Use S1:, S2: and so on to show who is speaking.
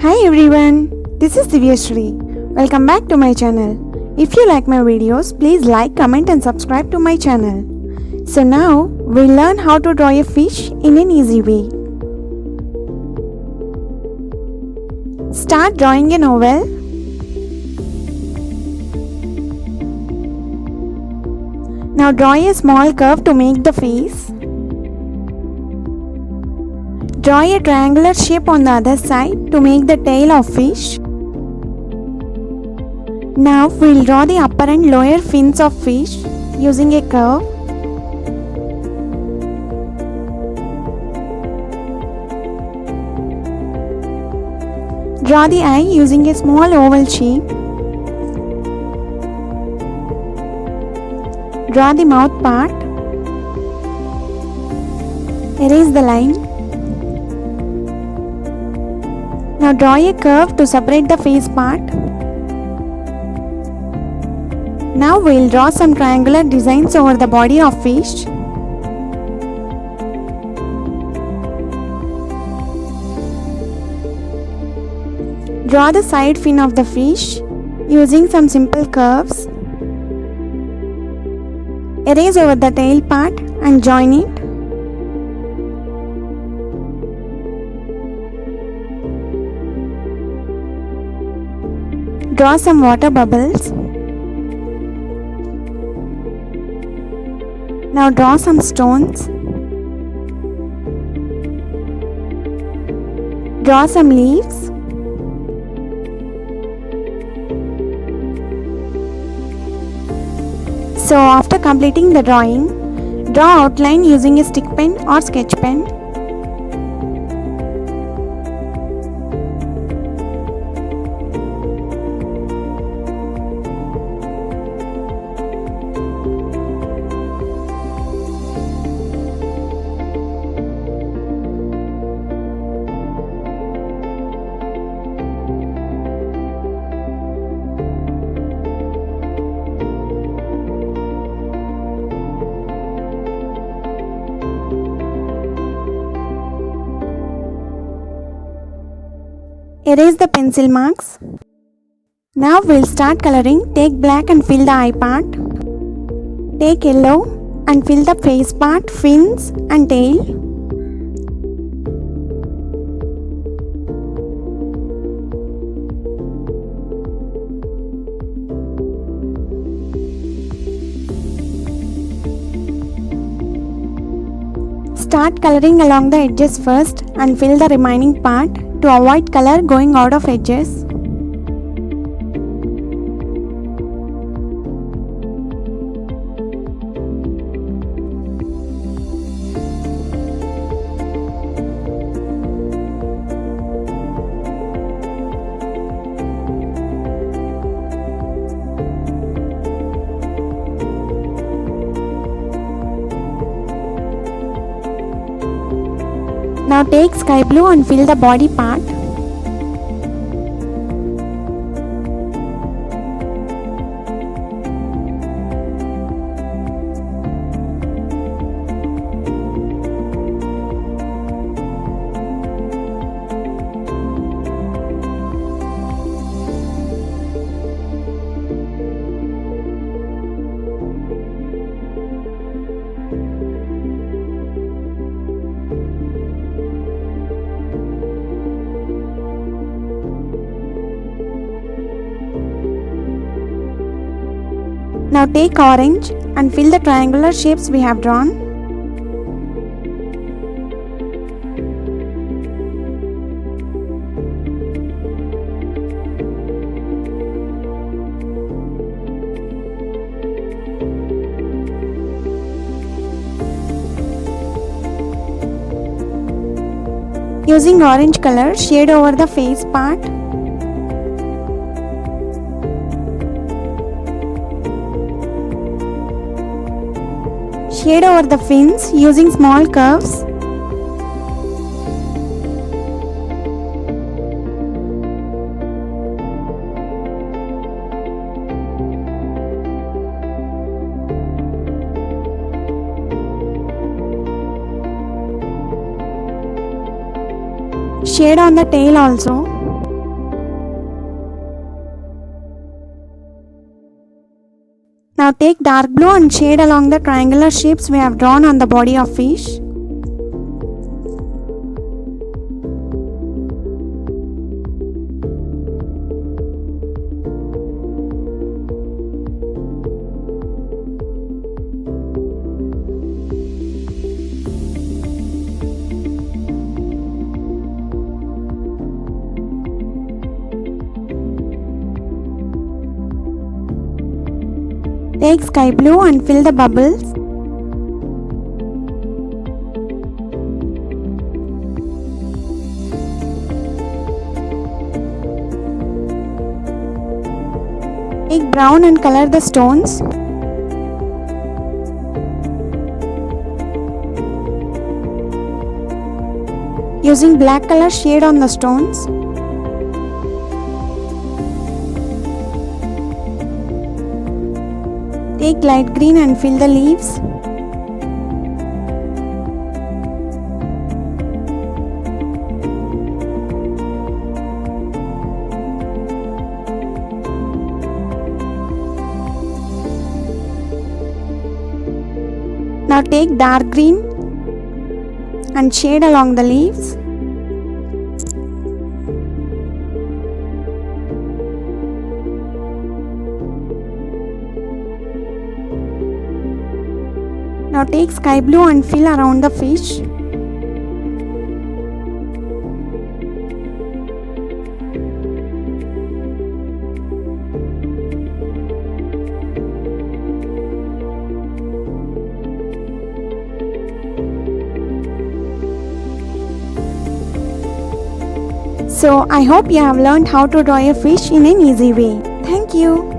S1: Hi everyone, this is Divyashree. Welcome back to my channel. If you like my videos, please like, comment and subscribe to my channel. So now we'll learn how to draw a fish in an easy way. Start drawing an oval. Now draw a small curve to make the face. Draw a triangular shape on the other side to make the tail of fish. Now we'll draw the upper and lower fins of fish using a curve. Draw the eye using a small oval shape. Draw the mouth part. Erase the line. Now draw a curve to separate the face part. Now we'll draw some triangular designs over the body of fish. Draw the side fin of the fish using some simple curves. Erase over the tail part and join it. Draw some water bubbles. Now draw some stones. Draw some leaves. So after completing the drawing, draw outline using a stick pen or sketch pen. Erase the pencil marks. Now we'll start coloring. Take black and fill the eye part. Take yellow and fill the face part, fins and tail. Start coloring along the edges first and fill the remaining part to avoid color going out of edges. Now take sky blue and fill the body part. Now take orange and fill the triangular shapes we have drawn. Using orange color, shade over the face part. Shade over the fins using small curves. Shade on the tail also. Now take dark blue and shade along the triangular shapes we have drawn on the body of fish. Take sky blue and fill the bubbles. Take brown and color the stones. Using black color, shade on the stones. Take light green and fill the leaves. Now take dark green and shade along the leaves. Now take sky blue and fill around the fish. So I hope you have learned how to draw a fish in an easy way. Thank you.